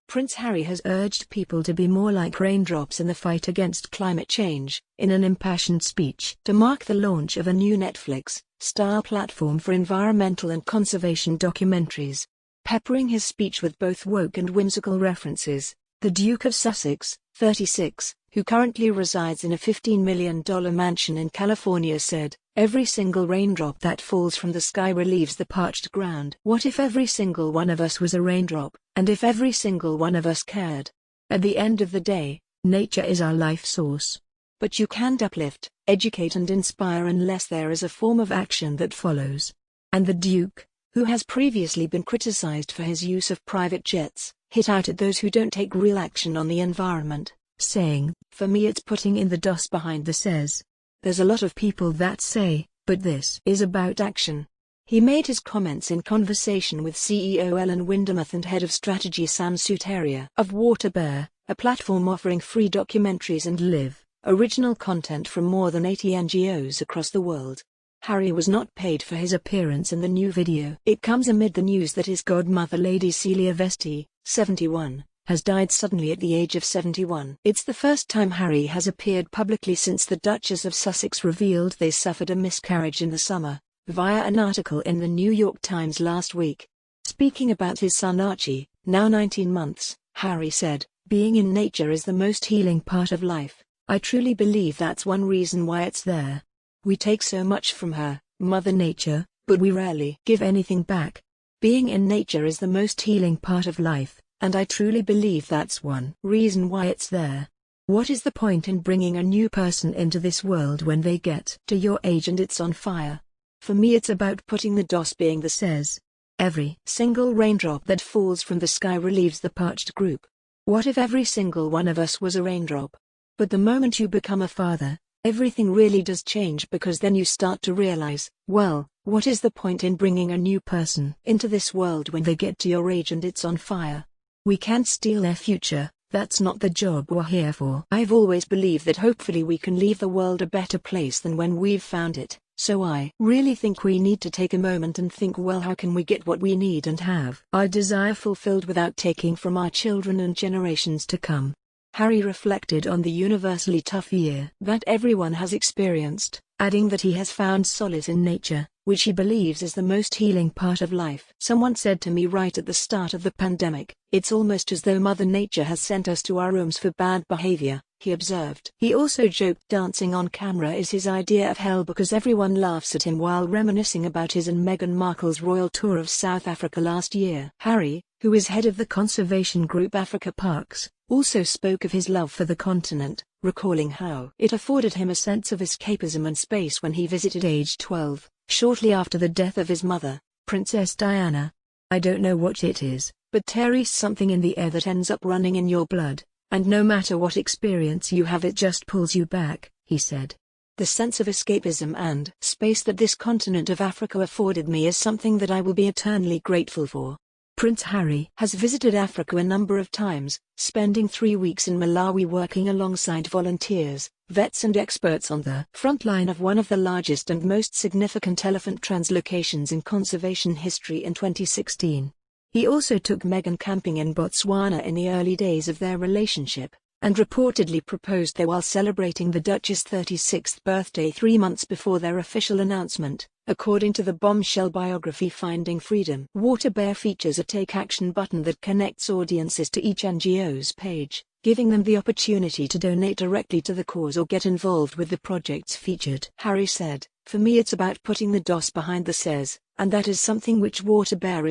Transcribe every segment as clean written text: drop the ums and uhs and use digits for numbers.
Prince Harry has urged people to be more like raindrops in the fight against climate change, in an impassioned speech to mark the launch of a new Netflix-style platform for environmental and conservation documentaries. Peppering his speech with both woke and whimsical references, the Duke of Sussex, 36, who currently resides in a $15 million mansion in California said, "Every single raindrop that falls from the sky relieves the parched ground. What if every single one of us was a raindrop, and if every single one of us cared? At the end of the day, nature is our life source. But you can't uplift, educate and inspire unless there is a form of action that follows." And the Duke, who has previously been criticized for his use of private jets, hit out at those who don't take real action on the environment, saying, "For me it's putting in the DOS behind the says. There's a lot of people that say, but this is about action." He made his comments in conversation with CEO Ellen Windemuth and Head of Strategy Sam Suteria of WaterBear, a platform offering free documentaries and live, original content from more than 80 NGOs across the world. Harry was not paid for his appearance in the new video. It comes amid the news that his godmother Lady Celia Vesti, 71, has died suddenly at the age of 71. It's the first time Harry has appeared publicly since the Duchess of Sussex revealed they suffered a miscarriage in the summer, via an article in the New York Times last week. Speaking about his son Archie, now 19 months, Harry said, "Being in nature is the most healing part of life. I truly believe that's one reason why it's there. We take so much from her, Mother Nature, but we rarely give anything back. Being in nature is the most healing part of life, and I truly believe that's one reason why it's there. What is the point in bringing a new person into this world when they get to your age and it's on fire? For me it's about putting the DOS being the says. Every single raindrop that falls from the sky relieves the parched group. What if every single one of us was a raindrop? But the moment you become a father, everything really does change, because then you start to realize, well, what is the point in bringing a new person into this world when they get to your age and it's on fire? We can't steal their future, that's not the job we're here for." I've always believed that hopefully we can leave the world a better place than when we've found it, so I really think we need to take a moment and think, well, how can we get what we need and have our desire fulfilled without taking from our children and generations to come? Harry reflected on the universally tough year that everyone has experienced, adding that he has found solace in nature, which he believes is the most healing part of life. "Someone said to me right at the start of the pandemic, it's almost as though Mother Nature has sent us to our rooms for bad behavior," he observed. He also joked dancing on camera is his idea of hell because everyone laughs at him, while reminiscing about his and Meghan Markle's royal tour of South Africa last year. Harry, who is head of the conservation group Africa Parks, also spoke of his love for the continent, recalling how it afforded him a sense of escapism and space when he visited age 12, shortly after the death of his mother, Princess Diana. "I don't know what it is, but there's something in the air that ends up running in your blood, and no matter what experience you have it just pulls you back," he said. "The sense of escapism and space that this continent of Africa afforded me is something that I will be eternally grateful for." Prince Harry has visited Africa a number of times, spending 3 weeks in Malawi working alongside volunteers, vets and experts on the front line of one of the largest and most significant elephant translocations in conservation history in 2016. He also took Meghan camping in Botswana in the early days of their relationship, and reportedly proposed there while celebrating the Duchess' 36th birthday 3 months before their official announcement, according to the bombshell biography Finding Freedom. WaterBear features a Take Action button that connects audiences to each NGO's page, giving them the opportunity to donate directly to the cause or get involved with the projects featured. Harry said, "For me it's about putting the DOS behind the says, and that is something which WaterBear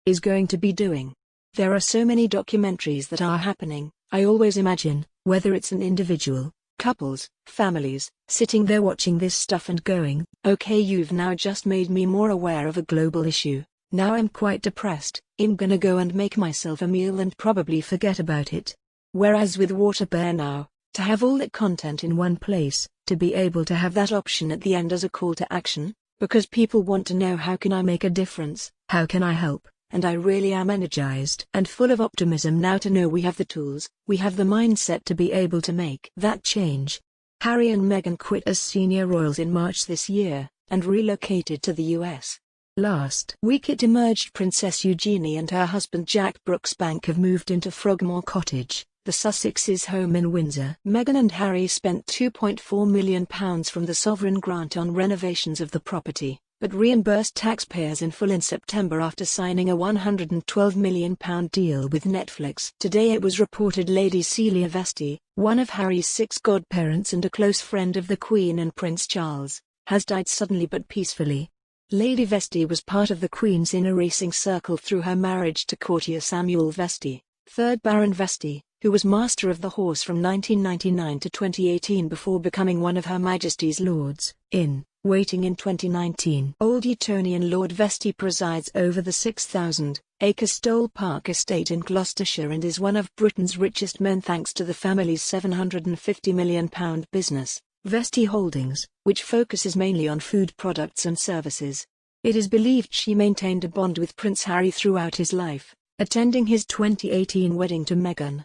is going to be doing. There are so many documentaries that are happening. I always imagine, whether it's an individual, couples, families, sitting there watching this stuff and going, okay, you've now just made me more aware of a global issue. Now I'm quite depressed, I'm gonna go and make myself a meal and probably forget about it." Whereas with WaterBear now, to have all that content in one place, to be able to have that option at the end as a call to action, because people want to know, how can I make a difference, how can I help? And I really am energized and full of optimism now to know we have the tools, we have the mindset to be able to make that change. Harry and Meghan quit as senior royals in March this year, and relocated to the US. Last week it emerged Princess Eugenie and her husband Jack Brooksbank have moved into Frogmore Cottage, the Sussexes' home in Windsor. Meghan and Harry spent £2.4 million from the sovereign grant on renovations of the property, but reimbursed taxpayers in full in September after signing a £112 million deal with Netflix. Today it was reported Lady Celia Vesti, one of Harry's 6 godparents and a close friend of the Queen and Prince Charles, has died suddenly but peacefully. Lady Vesti was part of the Queen's inner racing circle through her marriage to courtier Samuel Vesti, 3rd Baron Vesti, who was Master of the Horse from 1999 to 2018 before becoming one of Her Majesty's Lords in Waiting in 2019. Old Etonian Lord Vesti presides over the 6,000-acre Stole Park estate in Gloucestershire and is one of Britain's richest men thanks to the family's £750 million business, Vesti Holdings, which focuses mainly on food products and services. It is believed she maintained a bond with Prince Harry throughout his life, attending his 2018 wedding to Meghan.